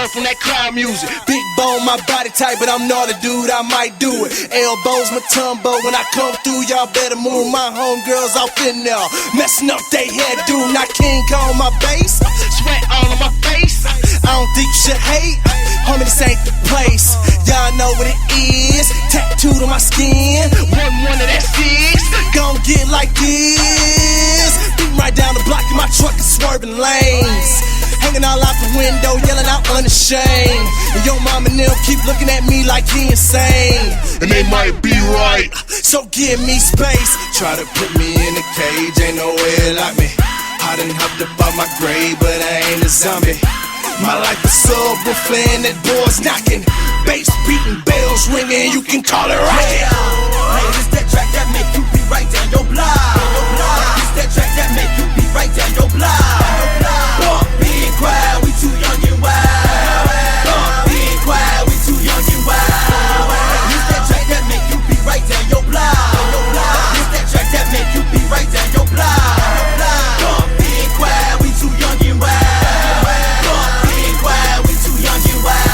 learn from that crowd music. Big bone, my body type, but I'm not a dude, I might do it. Elbows, my tumbo, when I come through, y'all better move. My homegirls off in there, messing up they head, dude. Not King Kong, my bass, Sweat all on my face. I don't think you should hate, homie, this ain't the place. Y'all know what it is, tattooed on my skin. One of that six. Gon' get like this. Beating right down the block in my truck and swerving lanes. Hanging all out the window, yelling out unashamed. And your mom and them keep looking at me like he insane. And they might be right. So give me space. Try to put me in a cage, ain't nowhere like me. I done hopped up out my grave, but I ain't a zombie. My life is subwoofer, that boy's knocking. Bass beating, bells ringing, you can call it right. Hey, this that track that make you be right down your block. This that track that make you be right down your block. Bump, being quiet, we too young and wild. Bump, being quiet, we too young and wild. This that track that make you be right down your block. This that track that make you be right down your block. Bump, being quiet, we too young and wild. Bump, being quiet, we too young and wild.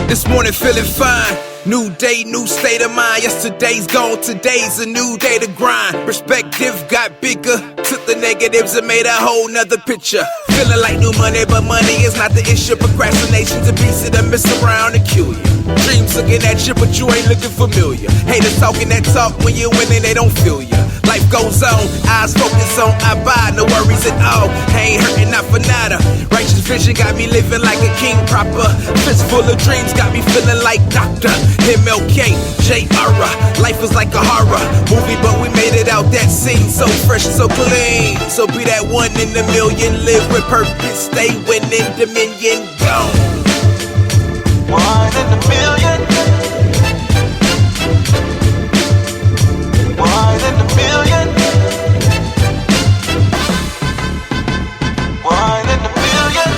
This morning feeling fine. New day, new state of mind. Yesterday's gone, today's a new day to grind. Perspective got bigger. Took the negatives and made a whole nother picture. Feeling like new money, but money is not the issue. Procrastination's a piece of the mess around and kill you. Dreams looking at you, but you ain't looking familiar. Haters talking that talk when you're winning, they don't feel you. Life goes on, eyes focus on I buy, no worries at all. I ain't hurting, not for nada. Righteous vision got me living like a king proper. Fist full of dreams got me feeling like Dr. MLK, J.R.A. Life was like a horror movie, but we made it out that scene. So fresh, so clean. So be that one in a million. Live with purpose, stay winning, dominion gone. One in a million. One in a million. One in a million.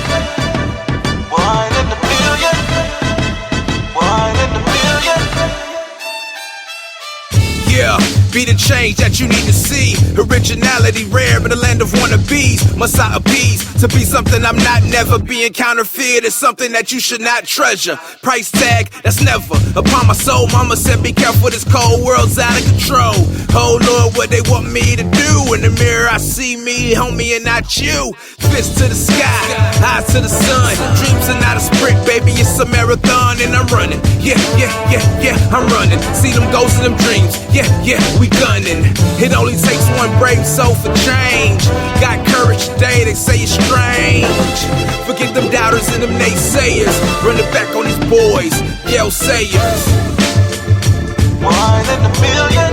One in a million. One in a million. Yeah, be the change that you need to see. Originality rare, but a land of wannabes. Must I appease to be something I'm not? Never being counterfeit is something that you should not treasure. Price tag, that's never upon my soul. Mama said be careful, this cold world's out of control. Oh Lord, what they want me to do? In the mirror I see me, homie, and not you. Fist to the sky, eyes to the sun. Dreams are not a sprint, baby, it's a marathon. And I'm running, yeah, I'm running. See them ghosts in them dreams, yeah, we gunning. It only takes one brave soul for change. Got courage today, they say it's strange. Forget them doubters and them naysayers. Run it back on these boys, yell sayers. One in a million.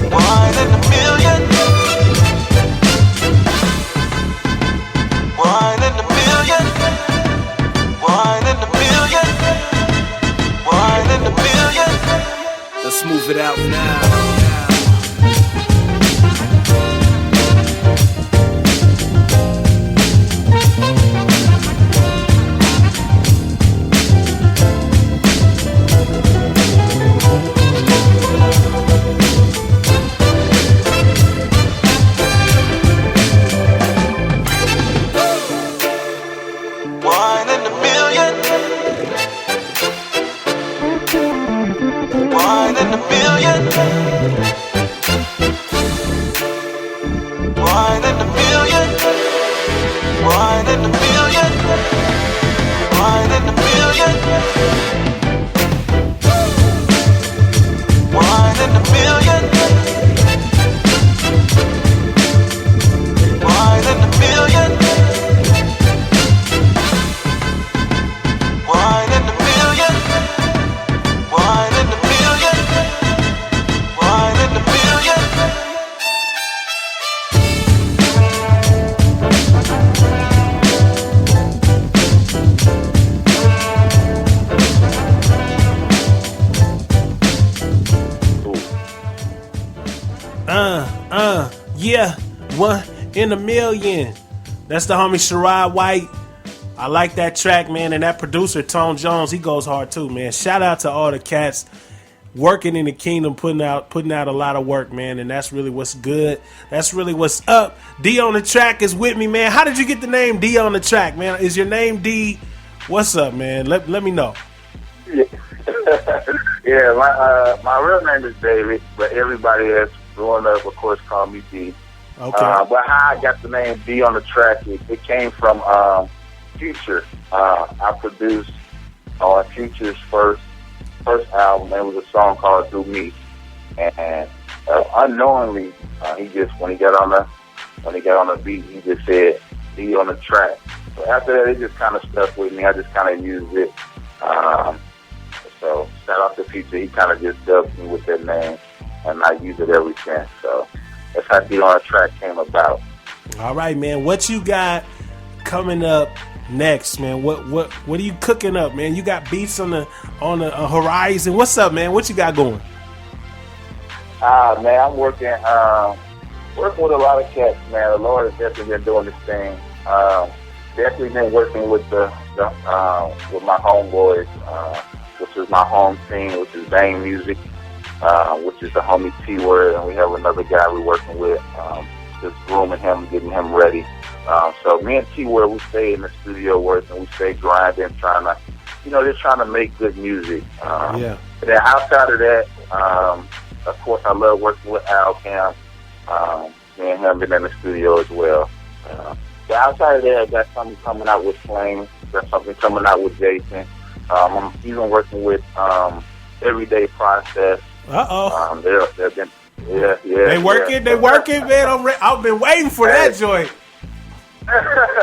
One in a million. One in a million. One in a million. One in a million. Let's move it out now. million. One in a million. One in a million. One in a million. One in a million. One in a million. Yeah, 1 in a million. That's the homie Shirai White. I like that track, man, and that producer Tone Jones, he goes hard too, man. Shout out to all the cats working in the kingdom, putting out a lot of work, man, and that's really what's good. That's really what's up. D on the track is with me, man. How did you get the name D on the track, man? Is your name D? What's up, man? Let me know. Yeah, yeah. My real name is David, but everybody that's growing up, of course, call me D. Okay. But how I got the name D on the track, it came from Future. I produced on Future's first album. It was a song called "Do Me," and unknowingly, he when he got on the beat, he just said D on the track. So after that, it just kind of stuck with me. I just kind of used it. So shout out to Future. He kind of just dubbed me with that name, and I use it ever since. So that's how D on the track came about. All right, man. What you got coming up next, man? What are you cooking up, man? You got beats on the horizon. What's up, man? What you got going? Man, I'm working with a lot of cats, man. The Lord has definitely been doing this thing. Definitely been working with with my homeboys, which is my home team, which is Bang Music, which is the homie T-Word, and we have another guy we're working with, just grooming him, getting him ready. So me and T-Word, we stay in the studio working, we stay grinding, trying to make good music. Yeah. And then outside of that, of course, I love working with Al Cam. Me and him been in the studio as well. But outside of that, I got something coming out with Flame. Got something coming out with Jason. I'm even working with Everyday Process. They've been, They working, man. I've been waiting for that joint.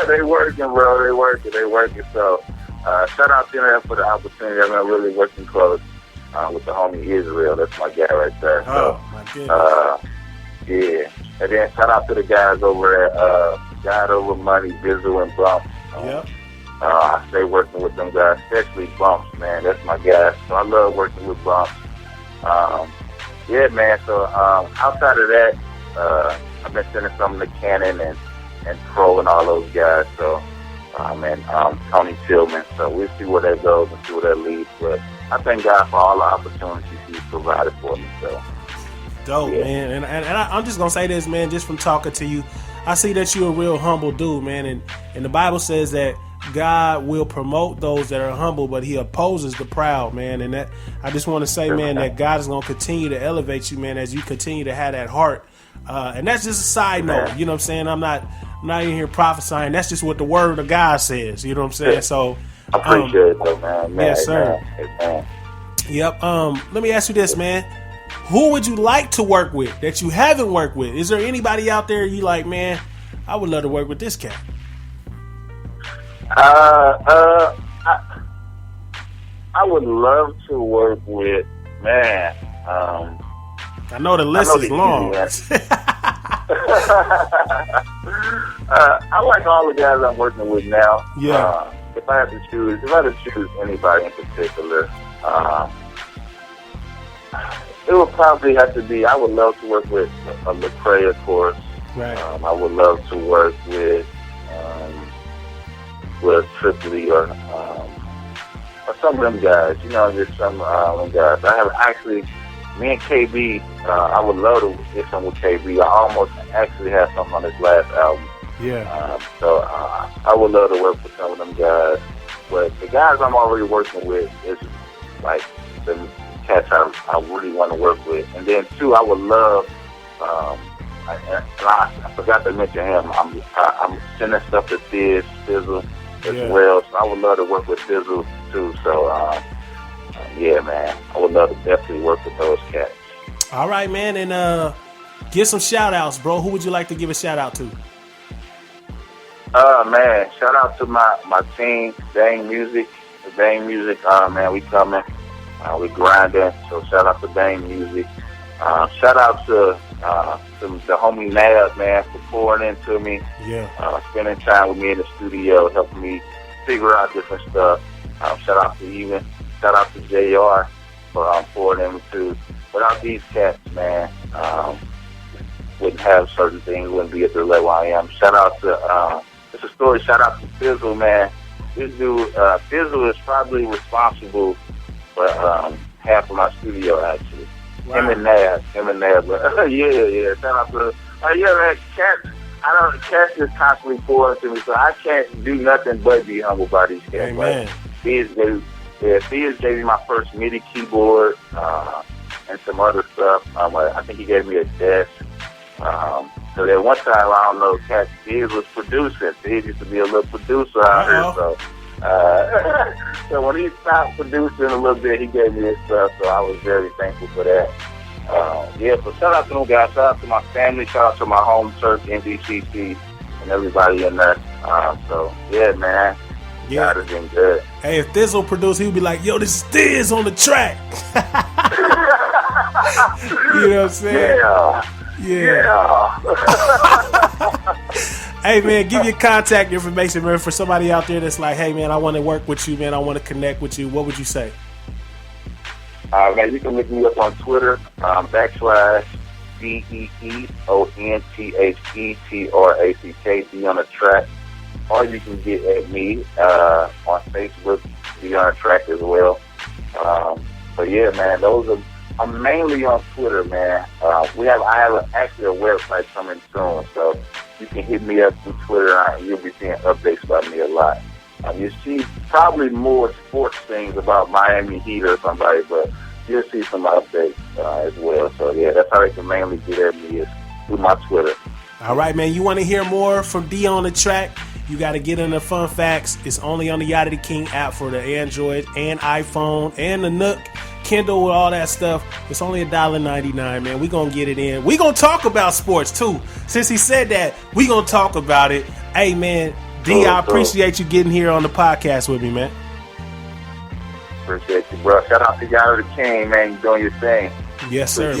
They working, bro. They working. So, shout out to them for the opportunity. I've been really working close with the homie Israel. That's my guy right there. So, my goodness. Yeah. And then shout out to the guys over at God Over Money, Bizzle, and Bumps. Yep. I stay working with them guys, especially Bumps, man. That's my guy. So I love working with Bumps. Yeah, man. So outside of that, I've been sending some to Cannon and Pro and all those guys. So, and Tony Tillman. So we'll see where that goes and see where that leads. But I thank God for all the opportunities He's provided for me. So. Dope, yeah. Man. And I'm just going to say this, man, just from talking to you. I see that you're a real humble dude, man. And the Bible says that God will promote those that are humble, but He opposes the proud, man. And that I just want to say, man, that God is going to continue to elevate you, man, as you continue to have that heart. And that's just a side note. You know what I'm saying? I'm not in here prophesying. That's just what the word of God says. You know what I'm saying? So I appreciate it, though, man. Yes, sir. Man. Yep. Let me ask you this, man. Who would you like to work with that you haven't worked with? Is there anybody out there you like, man, I would love to work with this cat? I would love to work with, man. I know the list is long. I like all the guys I'm working with now. Yeah. If I had to choose anybody in particular, it would probably have to be. I would love to work with Lecrae, of course. Right. I would love to work with Tripoli or some of them guys. You know, just some guys. I have actually, me and KB. I would love to get some with KB. I almost actually have something on his last album. Yeah. So I would love to work with some of them guys. But the guys I'm already working with is like the cats I really want to work with. And then two, I would love. I forgot to mention him. I'm sending stuff to Fizzle as well. So I would love to work with Fizzle too. So man, I would love to definitely work with those cats. All right, man, and give some shout outs, bro. Who would you like to give a shout out to? Man, shout out to my team, Dang Music. Dang Music, man, we coming. We grinding. So shout out to Dang Music. Shout out to the homie Nab, man, for pouring into me. Yeah. Spending time with me in the studio, helping me figure out different stuff. Shout out to JR for pouring into. Without these cats, man, wouldn't have certain things, wouldn't be at the level I am. Shout out to, it's a story, shout out to Fizzle, man. This dude, Fizzle is probably responsible for half of my studio, actually. Wow. Him and Nab. But, yeah. Shout out to, man, cats just constantly pouring to me, so I can't do nothing but be humble by these cats. Amen. Fizz gave me my first MIDI keyboard, and some other stuff. I think he gave me a desk. So that one time, I don't know, Cat Fizz was producing. Fizz used to be a little producer out here. So when he stopped producing a little bit, he gave me his stuff. So I was very thankful for that. So shout out to them guys. Shout out to my family. Shout out to my home church, NBCC, and everybody in there. Man. Yeah. God has been good. Hey, if Thiz will produce, he would be like, yo, this is Thiz on the track. You know what I'm saying? Yeah. Hey, man, give your contact information, man, for somebody out there that's like, hey, man, I want to work with you, man. I want to connect with you. What would you say? Man, you can look me up on Twitter, /DEEONTHETRACK, be on the track. Or you can get at me on Facebook, be on the track as well. But yeah, man, I'm mainly on Twitter, man. I have actually a website coming soon, so you can hit me up through Twitter, and you'll be seeing updates about me a lot. You see probably more sports things about Miami Heat or somebody, but you'll see some updates as well. So yeah, that's how they can mainly get at me, is through my Twitter. All right, man. You want to hear more from D on the track? You got to get in the fun facts. It's only on the Yadah Da King app for the Android and iPhone and the Nook, Kindle, with all that stuff. It's only $1.99, man. We're going to get it in. We're going to talk about sports, too. Since he said that, we're going to talk about it. Hey, man, D, I appreciate you getting here on the podcast with me, man. Appreciate you, bro. Shout out to Yadah Da King, man. You doing your thing. Yes, sir.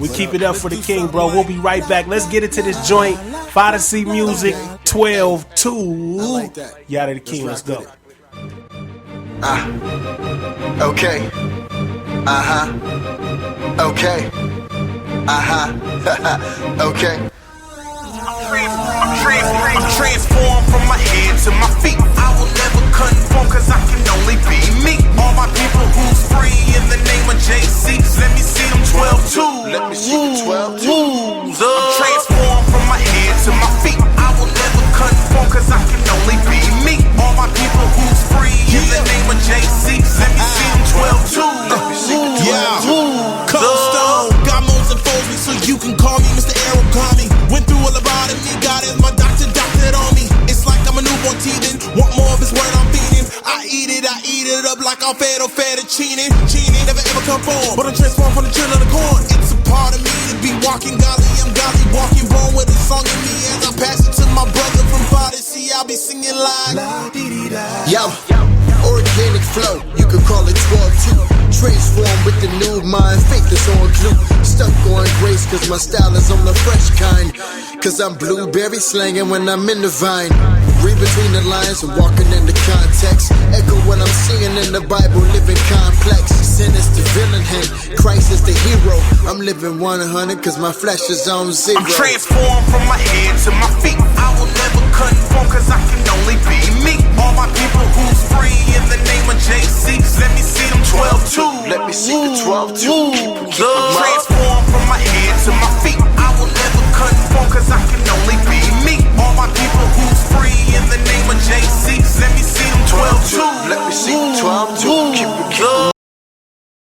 We keep it up for the King, bro. We'll be right back. Let's get into this joint. Fantasy Music 12-2. Yadah Da King, let's go. Okay. Okay. Okay. I'm transformed from my head to my feet. I will never conform, cause I can only be me. All my people who's free in the name of JC. Let me see them 12-2. Let me see the 12-2. I'm transformed from my head to my feet. I will never conform, cause I can only be me. All my people who's free in the name of JC. Let me see them 12-2. Let me see the 12-2. Cold Stone, got modes and foes me, so you can call me Mr. Aragami. Went through a lobotomy, God is my doctor, doctored on me. It's like I'm a newborn teething. Want more of his word, I'm feeding. I eat it up like I'm fettuccine. Never ever conform, but I'm transformed from the children of the corn. It's a part of me to be walking godly. I'm godly walking, born with a song in me. As I pass it to my brother from Odyssey, I'll be singing like Yo, organic flow, you could call it 12-2. Transform with the new mind, faith is on glue. Stuck on grace, cause my style is on the fresh kind. Cause I'm blueberry slanging when I'm in the vine. Read between the lines and walking in the context. Echo what I'm seeing in the Bible, living complex. Sin is the villain, and Christ is the hero. I'm living 100 cause my flesh is on 0. I'm transformed from my head to my feet. I will never conform, cause I can only be me. All my people who's free in the name of JC. Let me see them 12-2. Let me see the 12-2. Transformed from my head to my feet. I will never conform, cause I can only be me. All my people who's free in the name of JC. Let me see them 12-2. Let me see the 12-2. Keep it